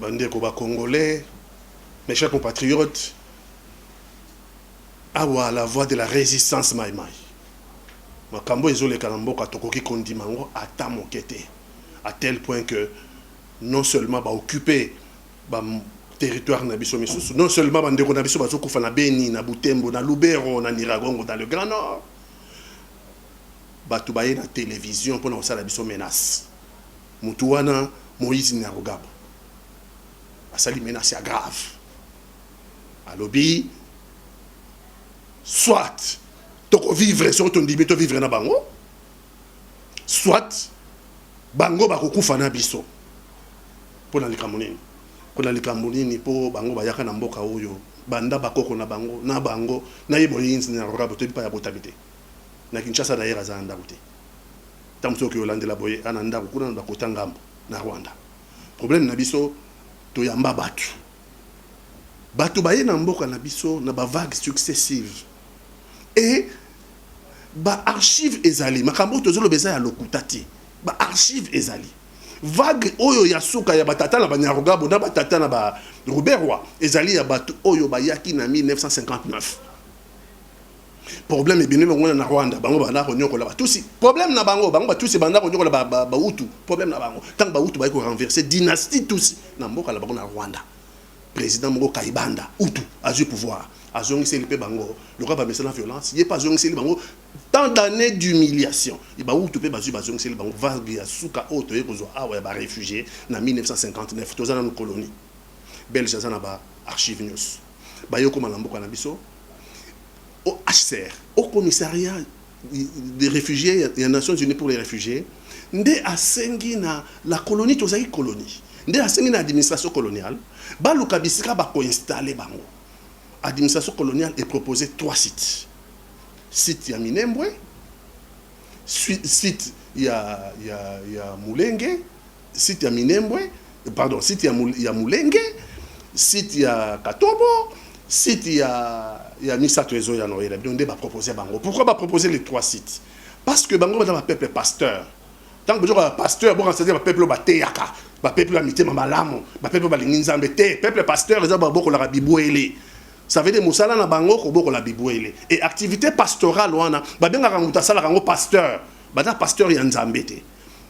bandeko ba congolais, mes chers compatriotes, awa la voix de la résistance maïmaï. Makambo ezole kalamboka tokoki kondimango ata mokete, à tel point que non seulement ba occuper ba territoire na biso misusu, non seulement bandeko na biso bazokufa na Beni, na Butembo, na Lubero, na Niragongo, dans le Grand Nord, batu baye na télévision pour na osala biso menace. Mutu wana Moïse Nyarugabo asali menace ya grave. Alobi soit toko vivre sur ton dibi to vivre na bango, soit bango bakokufa na biso pour na likamonini. Pour na likamonini po bango bayaka na mboka oyo banda bakoko na bango na ye Moïse Nyarugabo to bipa ya botabité. Na Kinshasa na yera za ndakuti. Tamso ki Yolande la boye ananda kuna na bakota ngambo na Rwanda. Problème na biso to yamba batu. Batu baye na mboka na biso na ba vagues successives. Et ba archive ezali makambo tozolo beza ya lokutati. Ba archive ezali. Vague oyo ya suka ya batata na Banyarugabo na batata na ba Ruberwa ezali ya batu oyo bayaki na 1959. Problème est bien na Rwanda bango bana ko nyokola ba tusi problème na bango ba tusi bana ko nyokola ba utu problème na bango tant ba utu ba ko renverser dynastie tusi na mboka la bango na Rwanda président Moko Kaibanda utu a eu pouvoir a zongi c'est le bango le roi ba message la violence il est pas zongi c'est bango tant d'années d'humiliation il ba utu pe ba zongi c'est bango va ya suka auto e ko awa ba réfugié na 1959 tozana na colonie belge zana ba archive news ba yoko na mboka na biso au HCR, au commissariat des réfugiés, des Nations Unies pour les réfugiés, ndé asengi na la colonie tozaki colonie, ndé asengi na administration coloniale, ba lukabisika ba ko installer bango. Administration coloniale est proposé 3 sites. Site ya Minembwe, site ya Mulenge, site ya Minembwe, pardon, site ya Mulenge, site ya Katobo, site ya Misa Trésor ya Noël. Donc on va proposer bango. Pourquoi va proposer les 3 sites? Parce que bango va peuple pasteur. Tant que le pasteur bon c'est-à-dire peuple bateyaka, peuple amité mamalamu, peuple balinginzambe te, peuple pasteur za boko la bibouele. Ça veut dire musala na bango ko boko la bibouele. Et activité pastorale wana ba benga kanguta sala kango pasteur. Bata pasteur ya nzambe te.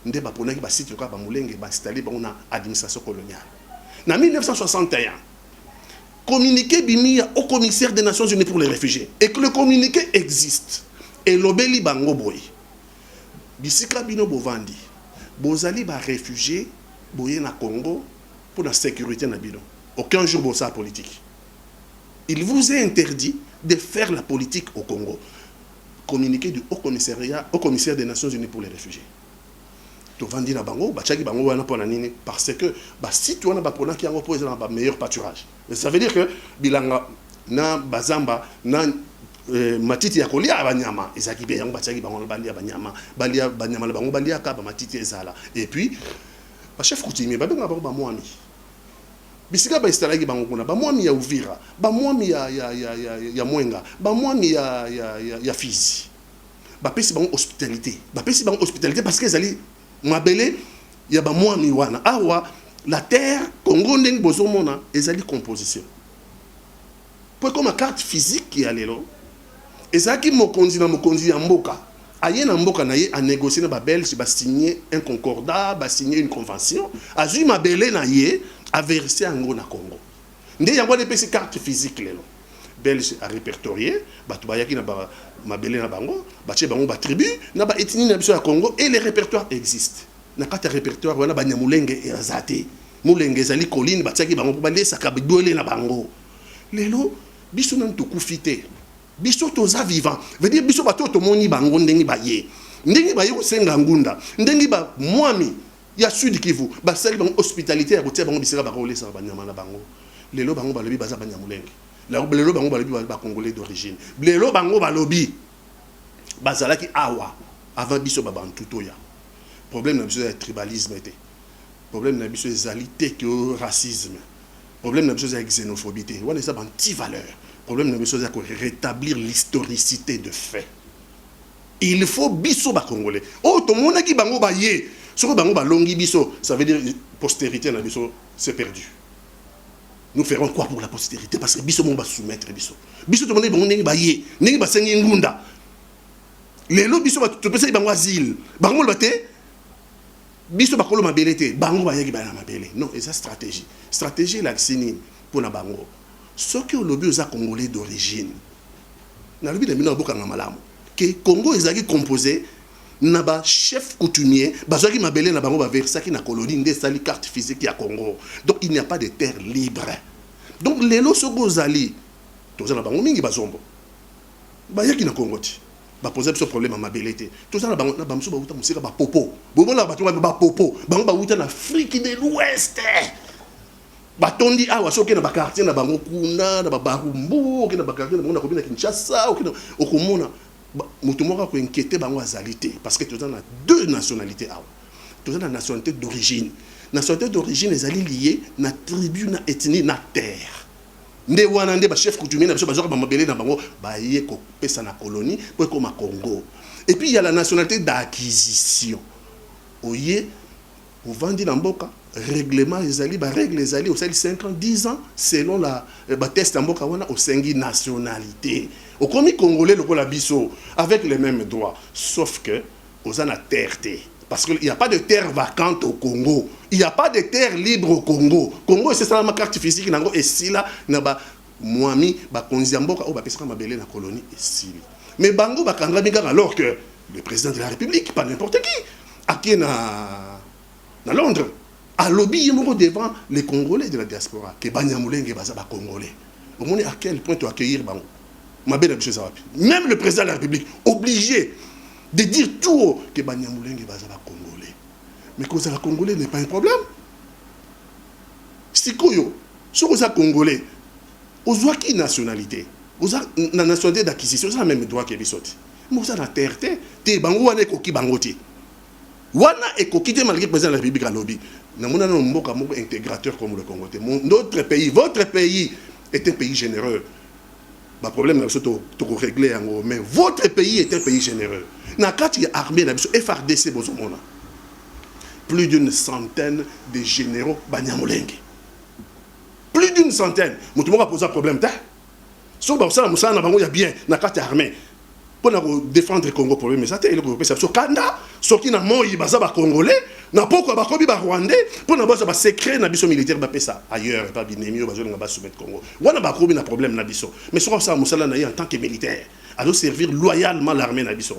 Nde ba ponaki ba site ko ba mulenge ba installer bango na administration coloniale. Na 1961 communiqué bimia au commissaire des Nations Unies pour les réfugiés et que le communiqué existe et l'obéli bango boy bisika bino bovandi bozali ba réfugiés boye na Congo pour la sécurité na bino aucun jour bossa politique il vous est interdit de faire la politique au Congo communiqué du haut commissariat au commissaire des Nations Unies pour les réfugiés to vandi na bango bachaki bango wana pona nini parce que ba site wana ba pona ki yango po ezala ba meilleur pâturage. Ça veut dire que bilanga na bazamba na matiti ya kolia banyama ezaki be yango bachaki bango balia banyama balia banyama bango balia ka ba matiti ezala et puis ba chef coutumier ba benga ba mwami bisika ba istalaki bango kuna ba mwami ya Uvira ba mwami ya Mwenga ba mwami ya Fizi ba pesi bango hospitalité parce que ezali mabele ya ba mwami wana awa la terre Congo ndeng bozomona ezali composition pour comme carte physique qui alelo ezaki mokonzi ya mboka aye na mboka na ye a négocier na ba belge ba signer un concordat ba signer une convention azui mabele na ye a verser en na Congo ndé yango de pesi carte physique lelo belge a répertorié batu bayaki na ba mabele na bango batie bango ba tribu na ba ethnie na biso ya Congo et les répertoires existent na kata répertoire wana ba nyamulenge et azate mulenge ezali colline batiaki bango ba lesa ka bidole na bango lelo biso na tukufite biso toza vivant veut dire biso bato tomoni bango ndengi baye ko senga ngunda ndengi ba mwami ya Sud Kivu ba sali bango hospitalité ya kotia bango bisika ba kolesa ba nyama na bango lelo bango balobi baza ba nyamulenge lelo bango balobi ba congolais d'origine lelo bango balobi bazalaki awa avant biso ba bantu toya problème na biso ya tribalisme était problème na biso ezalité que racisme problème na biso ya xénophobie té wana ça anti valeur problème na biso ya ko rétablir l'historicité de fait il faut biso ba congolais oh to monaki bango ba ye soko bango ba longi biso ça veut dire postérité na biso c'est perdu nous ferons quoi pour la postérité? Parce que biso mon va soumettre biso. Biso to monde bon ngi ba yé, ngi ba sengi ngunda. Lelo biso ba to pesa bango asile. Bango ba te biso ba kolo mabele te, bango ba yegi ba na mabele. Non, et ça stratégie. Stratégie la sini pour na bango. Ce que le lobby aux Congolais d'origine. Na lobby de mina boka malamu. Que Congo ezaki composé naba chef coutumier bazaki mabele na bango ba versaki na colonie nde sali carte physique ya Congo. Donc il n'y a pas de terre libre. Donc lelo soko zali toza na bango mingi bazombo. Ba yaki na Congo ti. Ba poser ce problème à mabele te. Toza na bango na bamso ba uta musika ba popo. Bobo na ba popo. Bango ba uta na Afrique de l'Ouest. Batondi awa soki na ba quartier na bango kuna na ba barumbu okina ba quartier na bango na kobina Kinshasa okina okomona mutu moko ko inquiéter bango azalité parce que toza na deux nationalités awa toza na nationalité d'origine ezali liée na tribu na ethnie na terre nde wana nde ba chef coutumier na biso bazoka ba mabele na bango ba ye ko pesa na colonie pour comme Congo. Et puis il y a la nationalité d'acquisition oye ovandi na mboka règlement ezali ba règle ezali au 5 ans 10 ans selon la ba test mboka wana au sengi nationalité au komi congolais lokola biso avec les mêmes droits sauf que aux ana terre parce qu'il n'y a pas de terre vacante au Congo, il n'y a pas de terre libre au Congo. Congo c'est ça ma carte physique nango esila na ba mwami ba konzi mboka o ba pesa ma belé na colonie esili mais bango ba kanga binga alors que le président de la République pas n'importe qui aki na Londres a lobby devant les Congolais de la diaspora que Banyamulenge baza ba Congolais. Au moins à quel point tu accueillir bango. Même le président de la République obligé de dire tout haut que Banyamulenge baza ba Congolais. Mais cause la Congolais n'est pas un problème. Si koyo, si vous êtes Congolais, vous avez qui nationalité? Vous avez la nationalité d'acquisition, vous avez même droit que vous avez. Mais vous avez la terre, te bango wane koki bangote. Wana ekokite malgré le président de la République à lobby. Nous avons un intégrateur comme le Congo. Notre pays, votre pays est un pays généreux. Le problème, c'est que vous réglez, mais votre pays est un pays généreux. Dans le cas de l'armée, FRDC, plus d'une centaine de généraux Banyamulenge. Plus d'une centaine. Vous avez posé un problème. Si vous avez bien dans le cas de l'armée, pour défendre le Congo problème mais ça c'est le groupe ça kanda soki na moyi baza ba congolais na poko ba kobi ba rwandais pour na baza ba secret na biso militaire ba pesa ailleurs pas binemi bazo nga ba soumettre Congo wana ba kobi na problème na biso mais soki ça musala na en tant que militaire alors servir loyalement l'armée na biso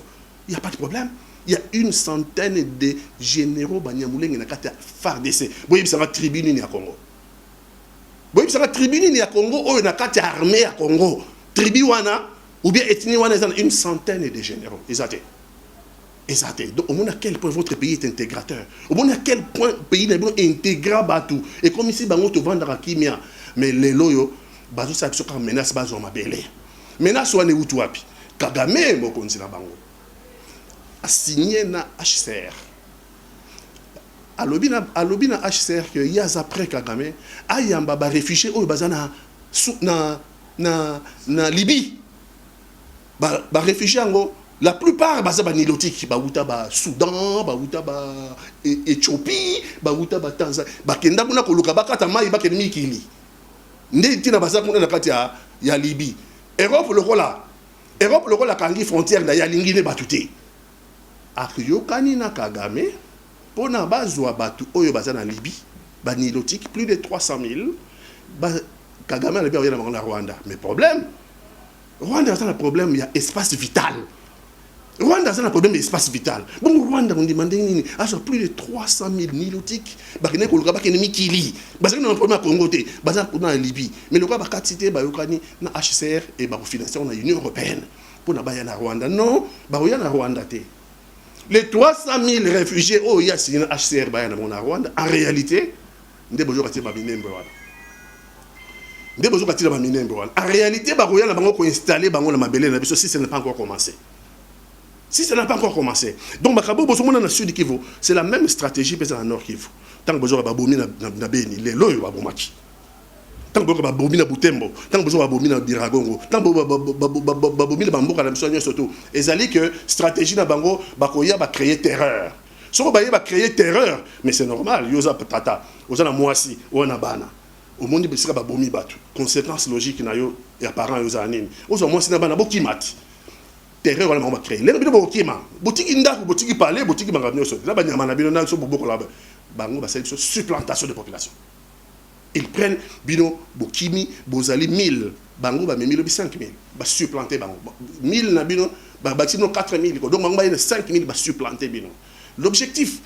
il y a pas de problème. Il y a une centaine de généraux Banyamulenge na kata FARDC boyi bisanga tribune ni ya Congo boyi bisanga tribune ni ya Congo o na kata armée ya Congo tribu wana ou bien ethnie wana une centaine de généraux. Exact. Donc, au moins à quel point votre pays est intégrateur. Au moins à quel point le pays est intégrable à tout. Et comme ici, bango te vendre à Kimia, mais les loyaux, bazo sa biso ka menace bazo mabele. Menace wana utu wapi. Kagame mo konzi na bango. A signé na HCR. A lobby na HCR que yaz après Kagame, ayamba ba réfugié oyo bazana na Libye. Ba réfugiés la plupart baza ba nilotique ba uta ba Soudan ba uta ba Éthiopie ba uta ba Tanzanie ba kenda kuna koluka ba kata mai ba kenmi kili nde tina baza kuna na kati ya Libye Europe lokola kangi frontière na ya lingine batute akiyokani na Kagame pona bazwa batu oyo baza na Libye ba nilotique plus de 300 000 ba Kagame a bien na Rwanda mais problème Rwanda a un problème, il y a espace vital. Rwanda a un problème d'espace vital. Bon, Rwanda, on demande plus de 300 000 nilotiques. Parce que nous avons un problème à Congo, dans la Libye. Mais nous avons cité na HCR et financer la Union européenne pour na Rwanda. Non, na Rwanda. Les 300 000 réfugiés, il y a signé HCR na Rwanda. En réalité, nous avons en réalité, il installé si ça n'a pas encore commencé. Si ça n'a pas encore commencé. Donc, c'est la même stratégie que dans le Nord Kivu. Tant que vous avez na Beni, les lois babomaki. Tant que vous avez na Butembo, tant que vous avez na Biragongo, tant que vous avez na Bamboka, surtout. Et ça dit que stratégie na bango bakoya va créer terreur. Si vous va créer terreur, mais c'est normal. Yosa patata, yosa na moisi, ou na bana. au monde il sera bomi batu conséquence logique na yo et apparent yo zanini ozo moi sina bana bokimati terreur wala mama créer lelo bino bokima botiki ndako botiki parler botiki bangabino so la banyama na bino na so boboko la bango ba c'est supplantation de population. Ils prennent bino bokimi bozali 1000 bango ba memilo bi 5000 ba supplanter bango 1000 na bino ba batino 4000 donc bango ba 5000 ba supplanter bino. L'objectif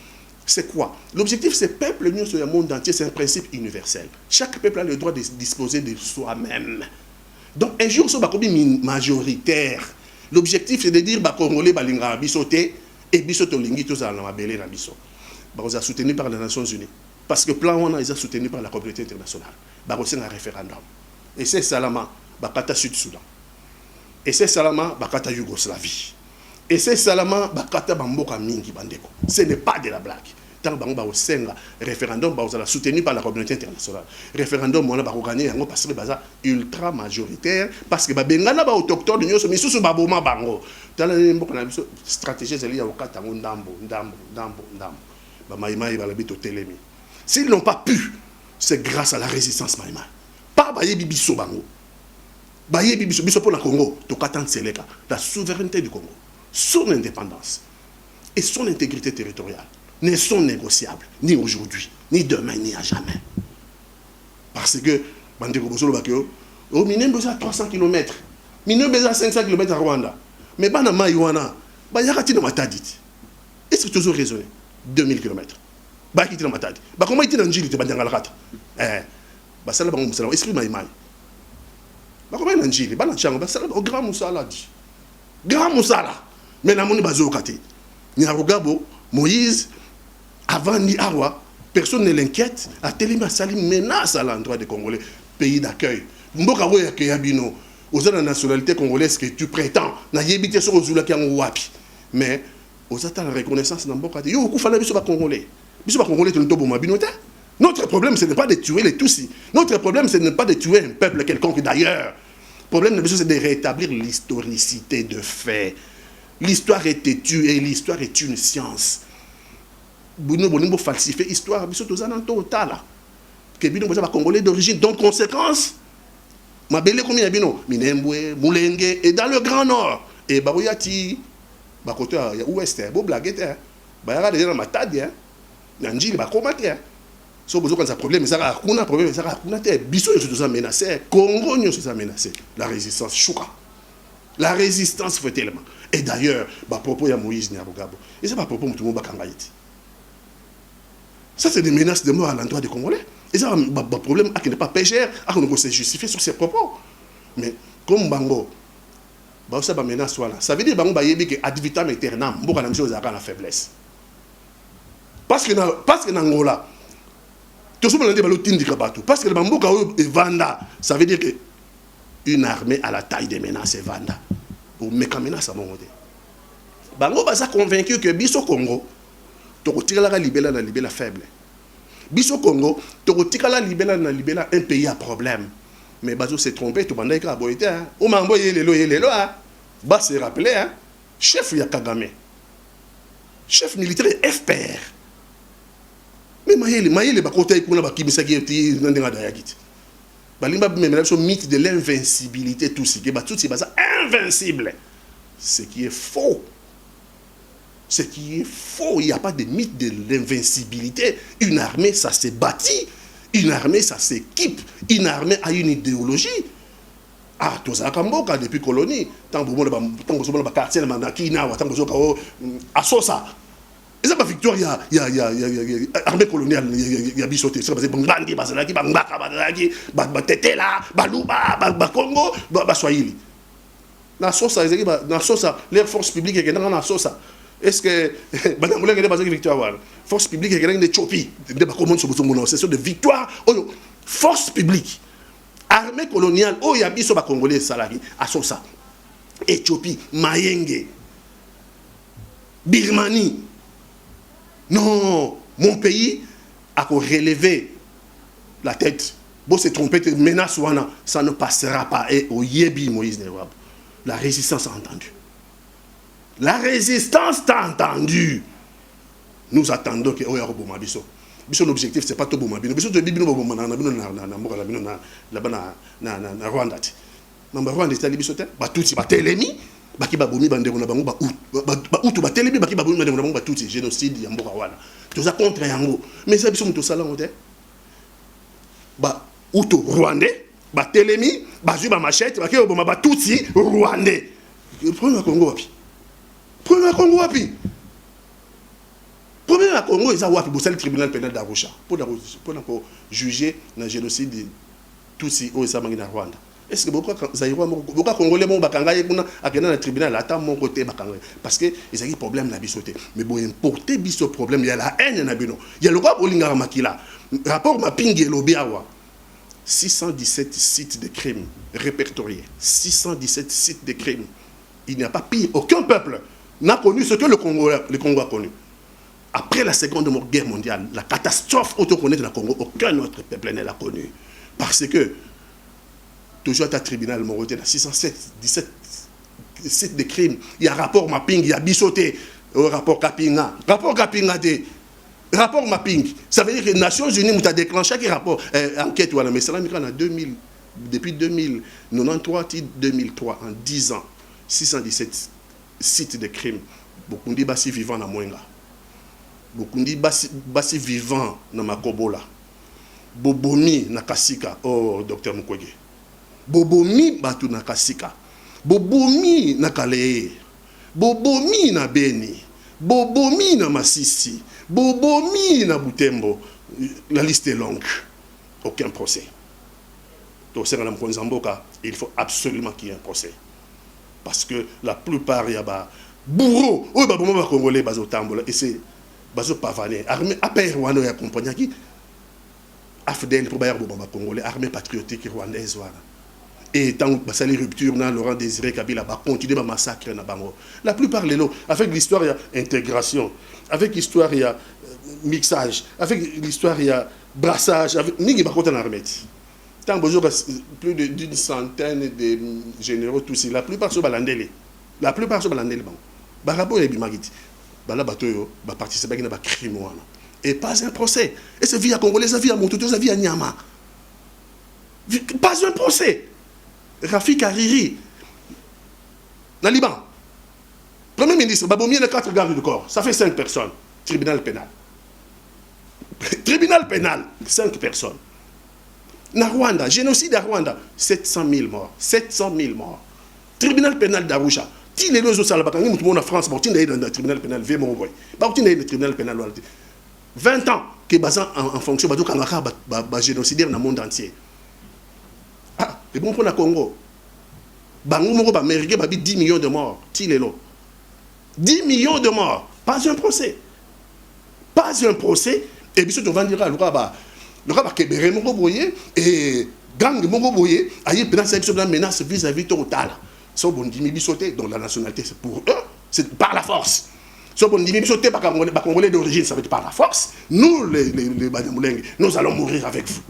c'est quoi? L'objectif c'est peuple nous sur le monde entier, c'est un principe universel. Chaque peuple a le droit de disposer de soi-même. Donc un jour so ba kobi majoritaire. L'objectif c'est de dire ba congolais ba linga bisoté et bisoto lingi to za na mabele na biso. Ba oza soutenu par les Nations Unies. Parce que plan on a été soutenu par la communauté internationale. Bah aussi un référendum. Et c'est Salama, Bakata Sud-Soudan. Et c'est Salama, Bakata Yougoslavie. Et c'est Salama, Bakata Bamboka Mingi Bandeko. Ce n'est pas de la blague. Tant que Bamba Osenga, référendum, bah soutenu par la communauté internationale. Référendum, on a gagné, on a passé baza ultra majoritaire. Parce que Bengana ba autochtone, nous sommes sous Baboma Bango. Dans la stratégie, c'est lié au Katango Ndambo. Maïmaï va l'habiter au Télémi. S'ils n'ont pas pu, c'est grâce à la résistance Maïmaï. Pas Baye Bibiso Bango. Baye Bibiso pour le Congo, Tokatan Seleka, la souveraineté du Congo, son indépendance et son intégrité territoriale ne sont négociables, ni aujourd'hui, ni demain, ni à jamais. Parce que, Bandeko Bosolo Bakio, au minimum besoin 300 km, minimum besoin 500 km à Rwanda. Mais Bana Maïwana, Bayakati de Matadit. Est-ce que tu as raisonné? 2000 km. Bah qui tient ma tête. Bah comment il tient un gili te bandanga la rate. Bah ça là bah musala esprit maïmaï. Bah comment il un gili bah la chango bah ça là au grand musala dit. Grand musala. Mais la moni bazo kate. Nyarugabo Moïse avant ni Arwa personne ne l'inquiète a tellement sali menace à l'endroit des Congolais pays d'accueil. Mboka wo ya kayabino aux la nationalité congolaise que tu prétends na yebité sur ozula ki en wapi. Mais aux attentes la reconnaissance dans Mboka yo ku fala biso ba Congolais. Notre problème, ce n'est pas de tuer les Tutsis. Notre problème, ce n'est pas de tuer un peuple quelconque d'ailleurs. Le problème, c'est de rétablir l'historicité de fait. L'histoire est têtue et l'histoire est une science. Nous falsifier l'histoire, nous sommes total. Nous sommes Congolais d'origine. Donc, conséquence, Mabele comme Yabino, Minembwe, Moulenge, et dans le Grand Nord. Et Barouyati, Bakoto, Ouest, Boblaguet, Bayara déjà dans ma tade, Nanjili va combattre. So besoin quand problème, ça a un problème, ça a un biso nous a menacé, Congo nous a menacé. La résistance chouka. La résistance fait tellement. Et d'ailleurs, bah propos ya Moïse Nyarugabo. Et c'est pas propos tout le monde bakangaïti. Ça c'est des menaces de mort à l'endroit des Congolais. Et ça bah problème à qui n'est pas pécheur, à qu'on se justifier sur ces propos. Mais comme Bango, bah ça bah menace voilà. Ça veut dire Bango bah yebi que ad vitam aeternam, beaucoup de choses à la faiblesse. Parce que dans Angola, tout le monde dit parce que le Bamboka est Vanda, ça veut dire qu'une armée à la taille des menaces est Vanda. Pour mettre menace à mon côté. Bango va convaincu que Biso Congo, tu retires la libéla na libéla faible. Biso Congo, tu retires la libéla na libéla un pays à problème. Mais Bazo s'est trompé, tout le monde a boité. Au Mambo, il est là. Bas s'est rappelé, chef Yakagame. Chef militaire FPR. Mais Maïle ba côté pour na kimisa ki eti ndinga da yakiti. Balimba même sur mythe de l'invincibilité tout ce qui ba tout c'est ça invincible. Ce qui est faux. Ce qui est faux, il n'y a pas de mythe de l'invincibilité. Une armée ça s'est bâti, une armée ça s'équipe, une armée a une idéologie. Ah, tout ça Kamboka depuis colonie, tant que vous ba quartier na Kina ou tant que vous à Sosa. Et ça, ma victoire, il y a l'armée coloniale, il y a bisoté. C'est parce que Bangandi, Bazalaki, Bangaka, Bazalaki, Batetela, Baluba, Bakongo, Baswahili. Dans la l'air force publique est dans la sauce. Est-ce que Banamoulen est basé victoire? Force publique est dans les Tchopi. C'est sur de victoire. Force publique. Armée coloniale, il y a biso Congolais salariés à Sosa. Éthiopie, Mayenge, Birmanie. Non, mon pays a relevé la tête. Bon, c'est trompé, menace, ça ne passera pas. Et au Yebi, Moïse Nyarugabo, la résistance a entendu. La résistance t'a entendu. Nous attendons que Oya Robomabiso. Son objectif, c'est pas tout bon. Biso to bibino bon na Rwanda. Na Rwanda c'est biso te ba tuti ba telemi ba ki ba bomi bande na bango ba utu ba telemi ba ki ba bomi bande na bango ba tuti génocide ya mboka wana. Tout ça contre yango. Mais ça biso muto sala ngote. Ba utu rwandais ba telemi ba zu ba machette ba ki ba tuti rwandais. Premier Congo wapi? Premier Congo wapi? Premier Congo ils a wapi le tribunal pénal d'Arusha pour juger le génocide de Tutsi au Samangina Rwanda. Est-ce que beaucoup Congolais bon bakanga yekuna akena na tribunal ata mon côté bakanga parce que ils ont des problèmes na bisoté mais bon importer biso problème il y a la haine na bino il y a le quoi bolinga makila rapport mapingi lobiawa 617 sites de crimes répertoriés 617 sites de crimes il n'y a pas pire aucun peuple n'a connu ce que le Congo a connu. Après la Seconde Guerre mondiale, la catastrophe autoconnue dans le Congo, aucun autre peuple ne l'a connue. Parce que, toujours à ta tribunal, mon côté, 617 sites de crimes, il y a rapport mapping, il y a bissoté, rapport Kapinga. Rapport Kapinga, rapport mapping. Ça veut dire que les Nations Unies ont déclenché un rapport, enquête, mais ça a 2000, depuis 1993 2003, en 10 ans, 617 sites de crimes. Beaucoup de bassi vivants dans Mwenga. Beaucoup de basi vivants na Makobola. Bobomi na Kasika, oh docteur Mukwege. Bobomi batu na Kasika. Bobomi na Kaleye. Bobomi na Beni. Bobomi na Masisi. Bobomi na Butembo. La liste est longue. Aucun procès. Donc, c'est dans Mkonzamboka, il faut absolument qu'il y ait un procès. Parce que la plupart, il y a des bourreaux. Oui, bah, bon, Congolais, bazo tambola. Et c'est bazo pavané. Armée, après Rwanda, il y a compagnie qui AFDEL pour bailler au Congolais, armée patriotique rwandaise. Et tant que les ruptures, Laurent Désiré Kabila va continuer à massacrer. La plupart, avec l'histoire, il y a intégration. Avec l'histoire, il y a mixage. Avec l'histoire, il y a brassage. Avec Nigi Bakota l'armée. Tant plus d'une centaine de généraux, tous la plupart sont balandés. La plupart sont balandés. Barabo et Bimagiti. Bala Batoyo va participer à un crime. Et pas un procès. Et c'est via Congolais, c'est via Mototo, c'est via Nyama. Pas un procès. Rafik Hariri, dans le Liban, Premier ministre, Baboumi a 4 gardes du corps, ça fait 5 personnes. Tribunal pénal. Tribunal pénal, 5 personnes. Na Rwanda, génocide à Rwanda, 700 000 morts. 700 000 morts. Tribunal pénal d'Arusha. Si les deux autres salabakangis, nous sommes en France, nous sommes dans le tribunal pénal, nous sommes dans le tribunal pénal. 20 ans que en fonction de génocidaire dans le monde entier. Ah, et bon pour le Congo. Bango moko ba américain ba 10 millions de morts. Tilelo. 10 millions de morts. Pas un procès. Pas un procès. Et puis surtout vendira le roi ba kebere moko boye et gang moko boye ayi une menace vis-à-vis total. So bon dimi bisoté donc la nationalité c'est pour eux, c'est par la force. So bon dimi bisoté ba congolais d'origine ça veut dire par la force. Nous les Banyamulenge, nous allons mourir avec vous.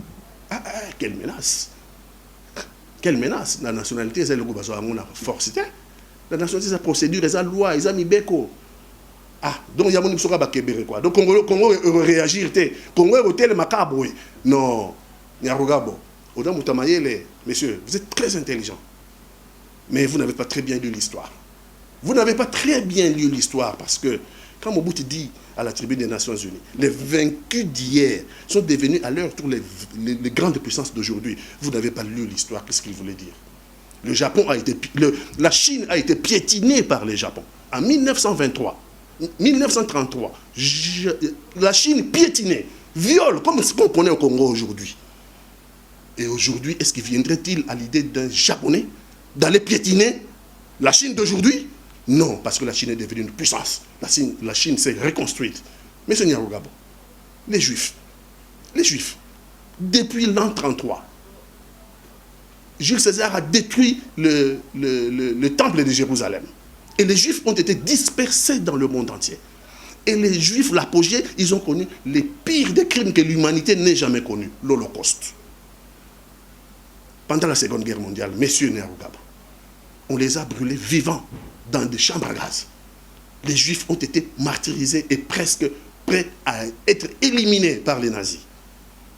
Ah, quelle menace. Quelle menace. La nationalité, c'est le groupe de la force. La nationalité, c'est la procédure, c'est la loi, c'est la mibeko. Ah, donc il y a mon histoire à Kébéré, quoi. Donc Congo réagir, Congo est le macabre. Non, il y a regabo. Autant Moutamaye, messieurs, vous êtes très intelligents. Mais vous n'avez pas très bien lu l'histoire. Vous n'avez pas très bien lu l'histoire parce que, quand Mobutu dit à la tribune des Nations Unies, les vaincus d'hier sont devenus à leur tour les grandes puissances d'aujourd'hui. Vous n'avez pas lu l'histoire, qu'est-ce qu'il voulait dire? Le Japon a été, la Chine a été piétinée par les Japon. En 1923, 1933, la Chine piétinée, viole, comme ce qu'on connaît au Congo aujourd'hui. Et aujourd'hui, est-ce qu'il viendrait-il à l'idée d'un Japonais d'aller piétiner la Chine d'aujourd'hui? Non, parce que la Chine est devenue une puissance. La Chine s'est reconstruite. Mais ce Nyarugabo, les Juifs, depuis l'an 33, Jules César a détruit le temple de Jérusalem. Et les Juifs ont été dispersés dans le monde entier. Et les Juifs, l'apogée, ils ont connu les pires des crimes que l'humanité n'ait jamais connus, l'Holocauste. Pendant la Seconde Guerre mondiale, messieurs Nyarugabo, on les a brûlés vivants dans des chambres à gaz. Les Juifs ont été martyrisés et presque prêts à être éliminés par les nazis.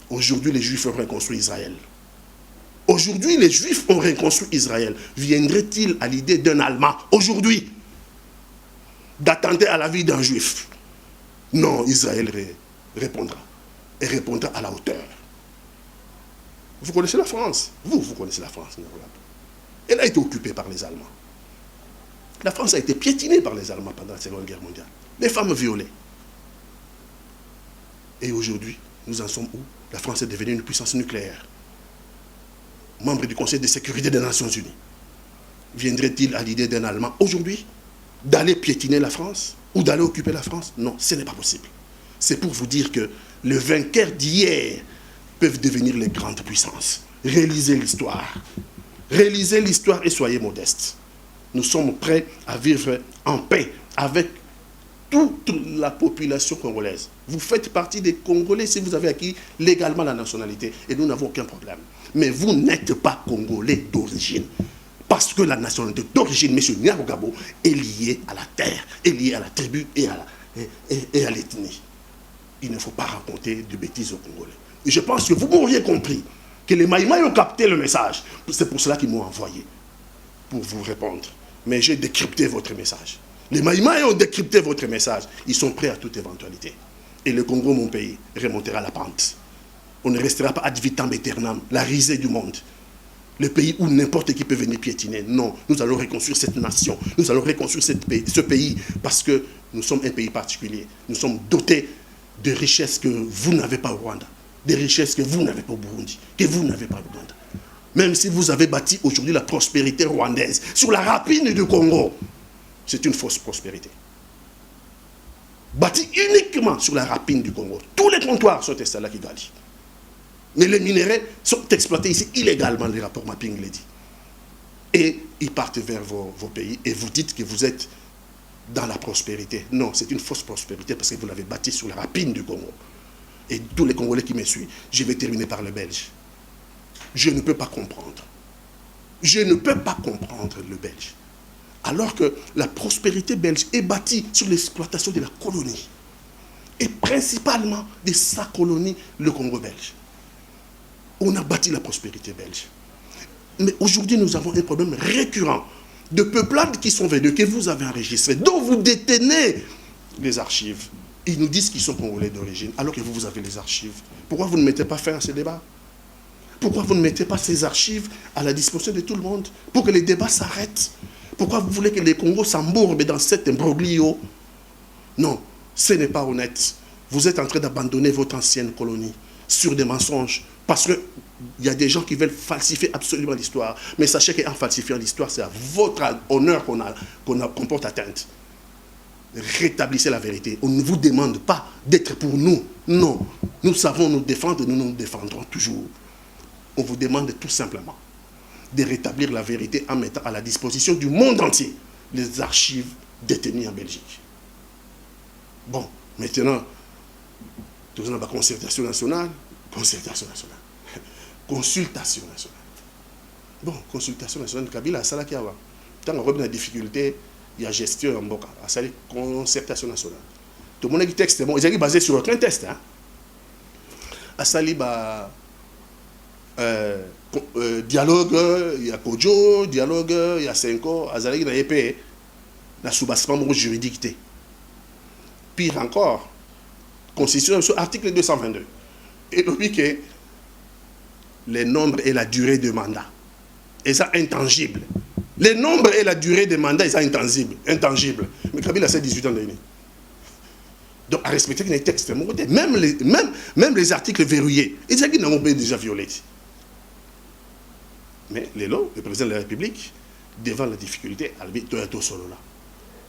Aujourd'hui, les Juifs ont reconstruit Israël. Aujourd'hui, les Juifs ont reconstruit Israël. Viendrait-il à l'idée d'un Allemand, aujourd'hui, d'attenter à la vie d'un Juif? Non, Israël répondra. Et répondra à la hauteur. Vous connaissez la France. Vous connaissez la France. Elle a été occupée par les Allemands. La France a été piétinée par les Allemands pendant la Seconde Guerre mondiale. Les femmes violées. Et aujourd'hui, nous en sommes où? La France est devenue une puissance nucléaire. Membre du Conseil de sécurité des Nations Unies. Viendrait-il à l'idée d'un Allemand aujourd'hui d'aller piétiner la France ou d'aller occuper la France? Non, ce n'est pas possible. C'est pour vous dire que les vainqueurs d'hier peuvent devenir les grandes puissances. Réalisez l'histoire. Réalisez l'histoire et soyez modestes. Nous sommes prêts à vivre en paix avec toute la population congolaise. Vous faites partie des Congolais si vous avez acquis légalement la nationalité et nous n'avons aucun problème. Mais vous n'êtes pas Congolais d'origine. Parce que la nationalité d'origine, M. Nyarugabo, est liée à la terre, est liée à la tribu et à l'ethnie. Il ne faut pas raconter de bêtises aux Congolais. Et je pense que vous m'auriez compris que les Maïmaï ont capté le message. C'est pour cela qu'ils m'ont envoyé, pour vous répondre. Mais j'ai décrypté votre message. Les Maïmaï ont décrypté votre message. Ils sont prêts à toute éventualité. Et le Congo, mon pays, remontera la pente. On ne restera pas ad vitam aeternam, la risée du monde. Le pays où n'importe qui peut venir piétiner. Non, nous allons reconstruire cette nation. Nous allons reconstruire ce pays parce que nous sommes un pays particulier. Nous sommes dotés de richesses que vous n'avez pas au Rwanda. Des richesses que vous n'avez pas au Burundi, que vous n'avez pas au Rwanda. Même si vous avez bâti aujourd'hui la prospérité rwandaise sur la rapine du Congo, c'est une fausse prospérité. Bâti uniquement sur la rapine du Congo. Tous les comptoirs sont installés à Kigali. Mais les minéraux sont exploités ici illégalement, les rapports mapping le dit. Et ils partent vers vos pays et vous dites que vous êtes dans la prospérité. Non, c'est une fausse prospérité parce que vous l'avez bâti sur la rapine du Congo. Et tous les Congolais qui me suivent, je vais terminer par le Belge. Je ne peux pas comprendre. Je ne peux pas comprendre le Belge. Alors que la prospérité belge est bâtie sur l'exploitation de la colonie. Et principalement de sa colonie, le Congo belge. On a bâti la prospérité belge. Mais aujourd'hui, nous avons un problème récurrent de peuplades qui sont venus, que vous avez enregistrés, dont vous détenez les archives. Ils nous disent qu'ils sont Congolais d'origine, alors que vous avez les archives. Pourquoi vous ne mettez pas fin à ce débat? Pourquoi vous ne mettez pas ces archives à la disposition de tout le monde pour que les débats s'arrêtent? Pourquoi vous voulez que les Congos s'embourbent dans cet imbroglio? Non, ce n'est pas honnête. Vous êtes en train d'abandonner votre ancienne colonie sur des mensonges. Parce qu'il y a des gens qui veulent falsifier absolument l'histoire. Mais sachez qu'en falsifiant l'histoire, c'est à votre honneur qu'on porte atteinte. Rétablissez la vérité. On ne vous demande pas d'être pour nous. Non. Nous savons nous défendre, nous nous défendrons toujours. On vous demande tout simplement de rétablir la vérité en mettant à la disposition du monde entier les archives détenues en Belgique. Bon, maintenant, nous avons la concertation nationale. Concertation nationale. Consultation nationale. Bon, consultation nationale, Kabila a salaki awa. Tant qu'on a des difficultés, il y a gestion en boca. A sali concertation nationale. Tout le monde a dit texte, bon, ils ont basé sur aucun test. Hein. A sali dialogue, il y a Kodjo, dialogue, il y a Senko, a sali na épée, na soubassement juridique. Pire encore, constitution, article 222. Et puis que les nombres et la durée de mandat, et ça intangible. Les nombres et la durée de mandat, et ça intangible. Mais Kabila a 18 ans d'année. Donc à respecter les textes, même les articles verrouillés, ils n'ont pas déjà violés. Mais le président de la République, devant la difficulté, a dit Toyato solo là.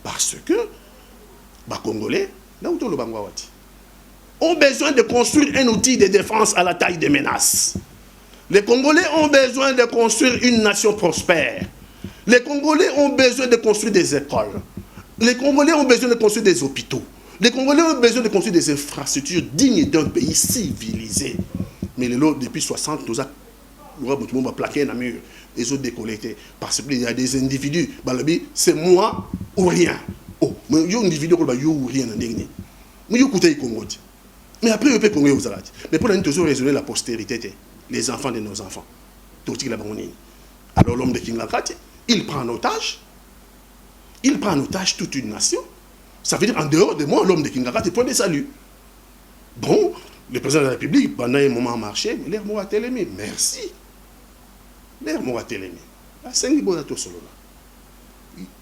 Parce que, les Congolais, là où le Bangwawati, ont besoin de construire un outil de défense à la taille des menaces. Les Congolais ont besoin de construire une nation prospère. Les Congolais ont besoin de construire des écoles. Les Congolais ont besoin de construire des hôpitaux. Les Congolais ont besoin de construire des infrastructures dignes d'un pays civilisé. Mais depuis 60, nous avons plaqué dans le mur. Ils ont décollecté. Parce qu'il y a des individus, c'est moi ou rien. Oh, mais il y a un individu qui ou rien. Mais après, il peut Congo aux Alades. Mais pour nous, toujours raisonner la postérité, les enfants de nos enfants. Alors l'homme de Kingakati, il prend en otage toute une nation. Ça veut dire, en dehors de moi, l'homme de Kingakati prend des saluts. Bon, le président de la République, pendant un moment, a marché, mais l'air m'a télémé. Merci. L'air m'a télémé.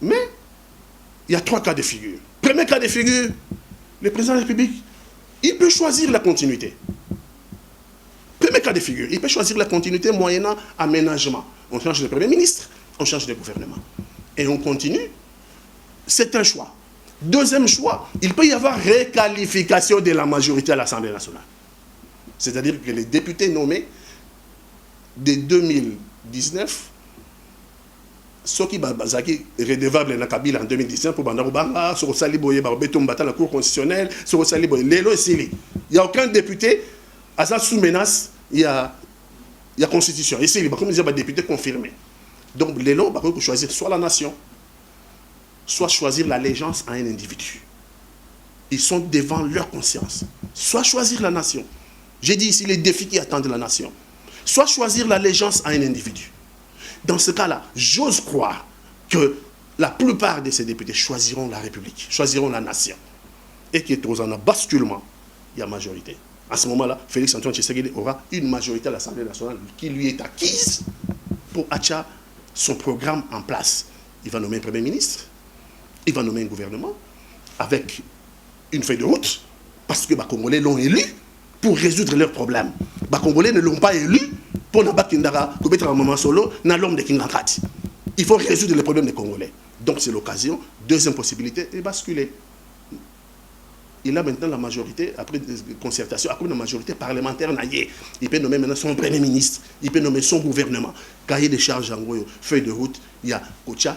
Mais, il y a 3 cas de figure. Premier cas de figure, le président de la République, il peut choisir la continuité. Premier cas de figure, il peut choisir la continuité moyennant aménagement. On change de Premier ministre, on change de gouvernement. Et on continue. C'est un choix. Deuxième choix, il peut y avoir réqualification de la majorité à l'Assemblée nationale. C'est-à-dire que les députés nommés de 2019, ceux qui sont redevables dans Kabila en 2019 pour Bandarubanga, sur Saliboye, Betomba, la Cour constitutionnelle, sur Saliboye, Lelo et Sili. Il n'y a aucun député à ça sous menace, il y a constitution. Ici, il y a des députés confirmés. Donc, Lelo, il faut choisir soit la nation, soit choisir l'allégeance à un individu. Ils sont devant leur conscience. Soit choisir la nation. J'ai dit ici les défis qui attendent la nation. Soit choisir l'allégeance à un individu. Dans ce cas-là, j'ose croire que la plupart de ces députés choisiront la République, choisiront la nation. Et qu'il y a un basculement, il y a majorité. À ce moment-là, Félix Antoine Tshisekedi aura une majorité à l'Assemblée nationale qui lui est acquise pour attirer son programme en place. Il va nommer un Premier ministre, il va nommer un gouvernement avec une feuille de route, parce que les Congolais l'ont élu pour résoudre leurs problèmes. Les Congolais ne l'ont pas élu pour ne pas mettre un moment solo dans l'homme de Kingakati. Il faut résoudre les problèmes des Congolais. Donc c'est l'occasion. Deuxième possibilité, est basculer. Il a maintenant la majorité, après concertation, après la majorité parlementaire, il peut nommer maintenant son Premier ministre, il peut nommer son gouvernement. Cahier des charges, en gros, feuille de route, il y a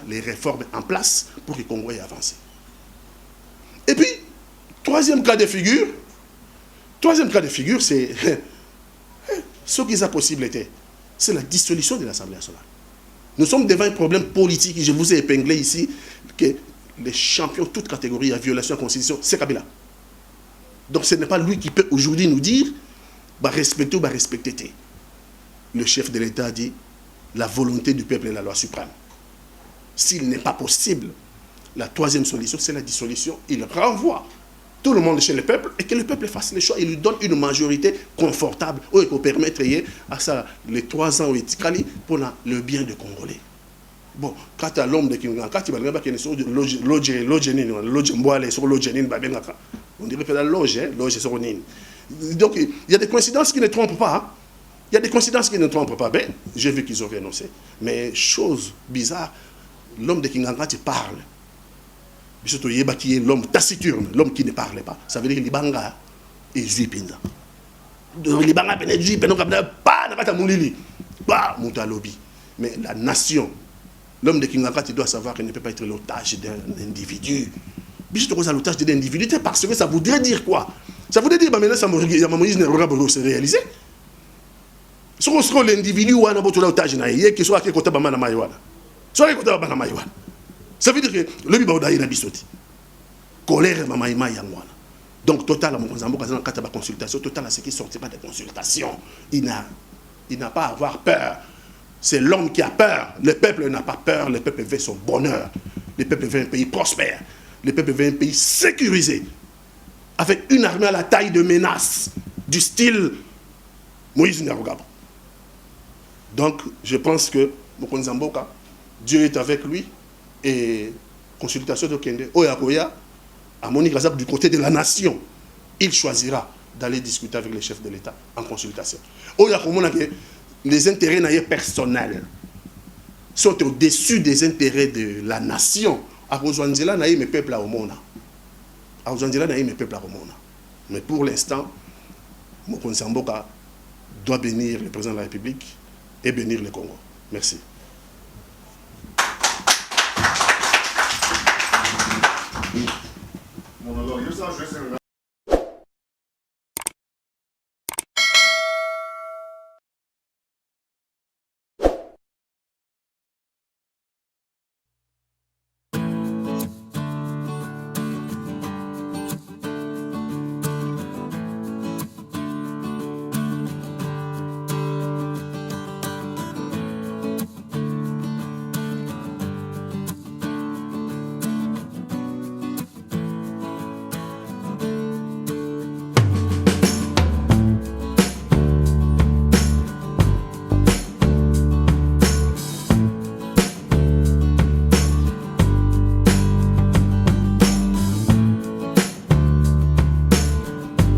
les réformes en place pour que le Congo ait avancé. Et puis, troisième cas de figure, c'est ce qui a possibilité, c'est la dissolution de l'Assemblée nationale. Nous sommes devant un problème politique, je vous ai épinglé ici, que les champions, toutes catégories, à violation de la Constitution, c'est Kabila. Donc ce n'est pas lui qui peut aujourd'hui nous dire respecter ou respecter. Le chef de l'État dit la volonté du peuple est la loi suprême. S'il n'est pas possible, la troisième solution, c'est la dissolution. Il renvoie tout le monde chez le peuple et que le peuple fasse les choix. Il lui donne une majorité confortable pour permettre à ça les 3 ans pour le bien des Congolais. Bon, quand à l'homme de Kingan, quand il va y sur on dirait que la loge sur Nine. Donc, il y a des coïncidences qui ne trompent pas. Il y a des coïncidences qui ne trompent pas. Ben, j'ai vu qu'ils ont renoncé. Mais, chose bizarre, l'homme de Kingan, quand il parle, surtout qui est l'homme taciturne, l'homme qui ne parle pas, ça veut dire que l'Ibanga est Zuipinza. L'Ibanga est Zuipinza, pas Moutalobi. Mais la nation, l'homme de Kingakati doit savoir qu'il ne peut pas être l'otage d'un individu. L'otage d'un individu, parce que ça voudrait dire quoi? Ça voudrait dire que maintenant, ça ne se réaliser. Si on se l'individu, on a l'otage, il soit à côté de la maïwana. Soit à côté de la maïwana. Ça veut dire que le Bibaouda est bisoti. Colère, maïma, yangwana. Donc, total, à consultation, total, à ce qui sortit pas de consultation. Il n'a pas à avoir peur. C'est l'homme qui a peur. Le peuple n'a pas peur. Le peuple veut son bonheur. Le peuple veut un pays prospère. Le peuple veut un pays sécurisé. Avec une armée à la taille de menace. Du style Moïse Nyarugabo. Donc, je pense que Mokonzamboka, Dieu est avec lui. Et consultation de Kende, Oyakoya, à Monique Razab, du côté de la nation, il choisira d'aller discuter avec les chefs de l'État en consultation. Oyakomona, les intérêts personnels sont au-dessus des intérêts de la nation. À Roswanzela, naïe mes peuples à Omona. À Roswanzela, naïe mes peuples à Omona. Mais pour l'instant, Mokonzi Mboka doit bénir le président de la République et bénir le Congo. Merci.